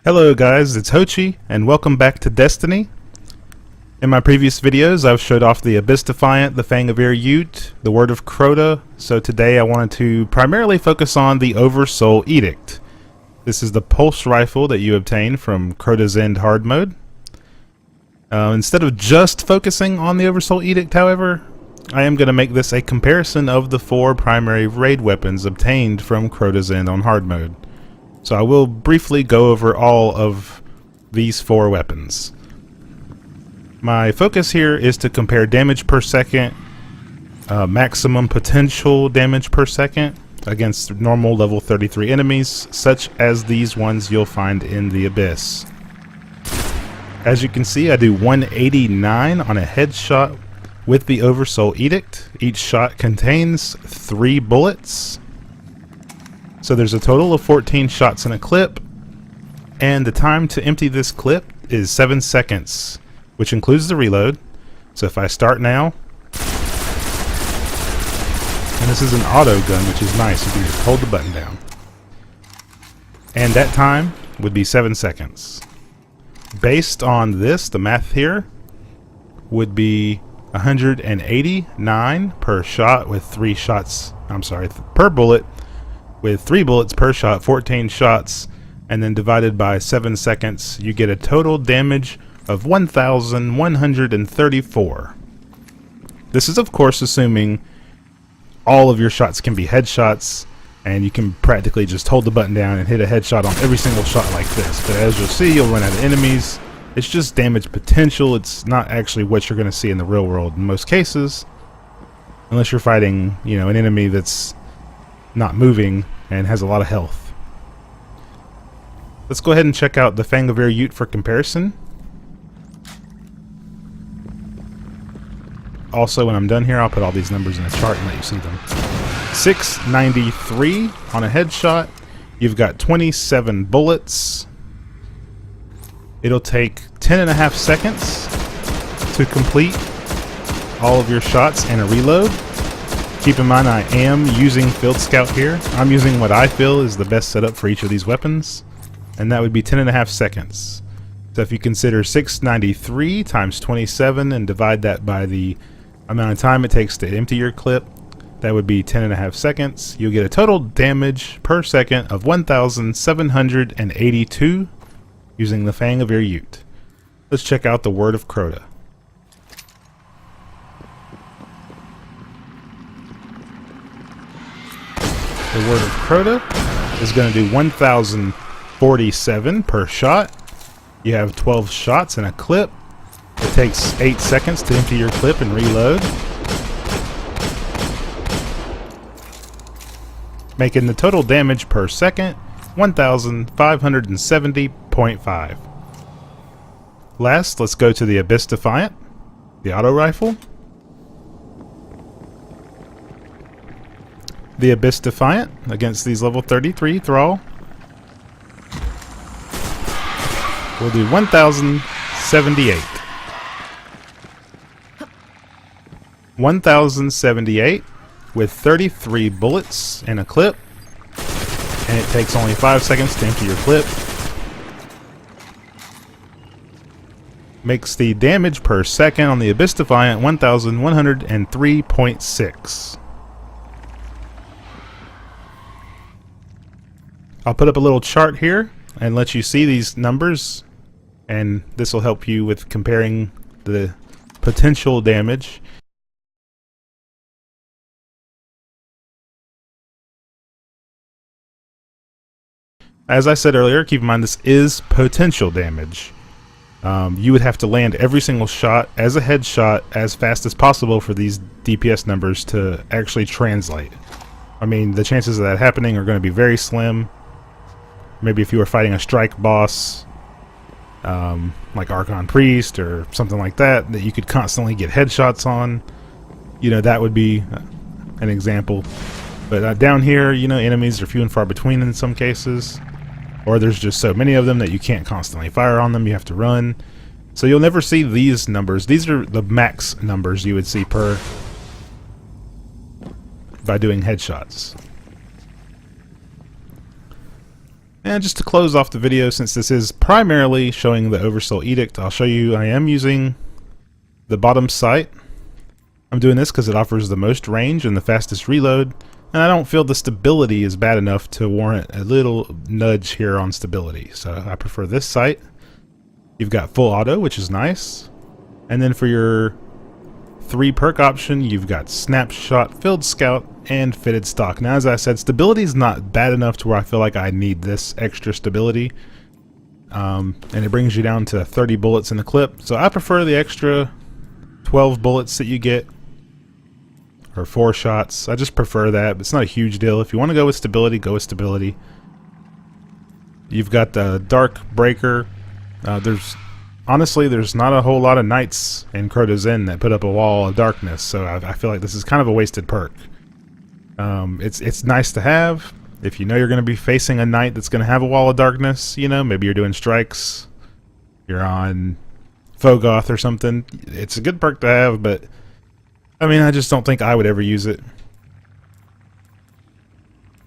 Hello guys, it's Hochi, and welcome back to Destiny. In my previous videos, I've showed off the Abyss Defiant, the Fang of Air Ute, the Word of Crota, so today I wanted to primarily focus on the Oversoul Edict. This is the pulse rifle that you obtain from Crota's End hard mode. Instead of just focusing on the Oversoul Edict, however, I am going to make this a comparison of the 4 primary raid weapons obtained from Crota's End on hard mode. So I will briefly go over all of these 4 weapons. My focus here is to compare damage per second, maximum potential damage per second against normal level 33 enemies, such as these ones you'll find in the Abyss. As you can see, I do 189 on a headshot with the Oversoul Edict. Each shot contains 3 bullets. So there's a total of 14 shots in a clip, and the time to empty this clip is 7 seconds, which includes the reload. So if I start now, and this is an auto gun, which is nice, you can just hold the button down. And that time would be 7 seconds. Based on this, the math here would be 189 per shot with 3 shots, per bullet, with 3 bullets per shot, 14 shots, and then divided by 7 seconds, you get a total damage of 1,134. This is of course assuming all of your shots can be headshots, and you can practically just hold the button down and hit a headshot on every single shot like this. But as you'll see, you'll run out of enemies. It's just damage potential. It's not actually what you're going to see in the real world in most cases, unless you're fighting, an enemy that's not moving and has a lot of health. Let's go ahead and check out the Fang of Air Ute for comparison. Also, when I'm done here, I'll put all these numbers in a chart and let you see them. 693 on a headshot. You've got 27 bullets. It'll take 10.5 seconds to complete all of your shots and a reload. Keep in mind, I am using Field Scout here. I'm using what I feel is the best setup for each of these weapons, and that would be 10.5 seconds. So if you consider 693 times 27 and divide that by the amount of time it takes to empty your clip, that would be 10.5 seconds. You'll get a total damage per second of 1,782 using the Fang of Air Ute. Let's check out the Word of Crota. The Word of Crota is going to do 1,047 per shot. You have 12 shots in a clip. It takes 8 seconds to empty your clip and reload, making the total damage per second 1,570.5. Last, let's go to the Abyss Defiant, the auto rifle. The Abyss Defiant against these level 33 Thrall will do 1,078. 1,078 with 33 bullets in a clip, and it takes only 5 seconds to empty your clip. Makes the damage per second on the Abyss Defiant 1,103.6. I'll put up a little chart here and let you see these numbers, and this will help you with comparing the potential damage. As I said earlier, keep in mind this is potential damage. You would have to land every single shot as a headshot as fast as possible for these DPS numbers to actually translate. I mean, the chances of that happening are going to be very slim. Maybe if you were fighting a strike boss, like Archon Priest or something like that, that you could constantly get headshots on, that would be an example. But down here, enemies are few and far between in some cases, or there's just so many of them that you can't constantly fire on them. You have to run. So you'll never see these numbers. These are the max numbers you would see by doing headshots. And just to close off the video, since this is primarily showing the Oversoul Edict, I'll show you I am using the bottom sight. I'm doing this because it offers the most range and the fastest reload, and I don't feel the stability is bad enough to warrant a little nudge here on stability. So I prefer this sight. You've got full auto, which is nice. And then for your 3 perk option, you've got Snapshot, Field Scout, and Fitted Stock. Now, as I said, stability is not bad enough to where I feel like I need this extra stability. And it brings you down to 30 bullets in the clip. So I prefer the extra 12 bullets that you get, or 4 shots. I just prefer that, but it's not a huge deal. If you want to go with stability, go with stability. You've got the Dark Breaker. Honestly, there's not a whole lot of knights in Crota's Inn that put up a wall of darkness, so I feel like this is kind of a wasted perk. It's nice to have if you know you're going to be facing a knight that's going to have a wall of darkness. You know, maybe you're doing strikes, you're on Fogoth or something. It's a good perk to have, but I mean, I just don't think I would ever use it.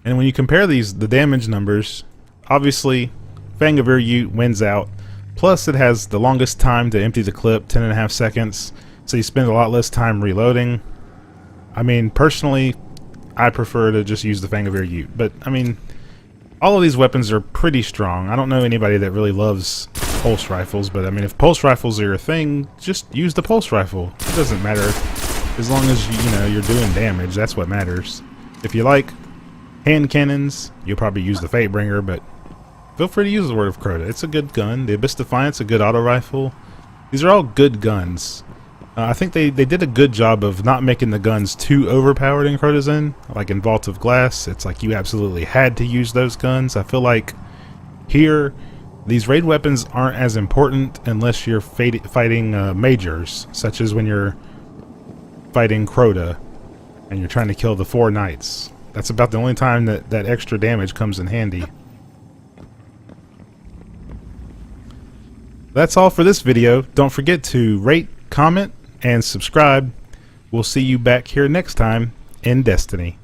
And when you compare the damage numbers, obviously Fang of Ur wins out. Plus, it has the longest time to empty the clip, 10.5 seconds, so you spend a lot less time reloading. I mean, personally, I prefer to just use the Fang of Ur, but I mean, all of these weapons are pretty strong. I don't know anybody that really loves pulse rifles, but I mean, if pulse rifles are your thing, just use the pulse rifle. It doesn't matter. As long as you know you're doing damage, that's what matters. If you like hand cannons, you'll probably use the Fatebringer, but feel free to use the Word of Crota. It's a good gun. The Abyss Defiant's a good auto rifle. These are all good guns. I think they did a good job of not making the guns too overpowered in Crota's Inn. Like in Vault of Glass, it's like you absolutely had to use those guns. I feel like here, these raid weapons aren't as important unless you're fighting majors, such as when you're fighting Crota and you're trying to kill the 4 knights. That's about the only time that extra damage comes in handy. That's all for this video. Don't forget to rate, comment, and subscribe. We'll see you back here next time in Destiny.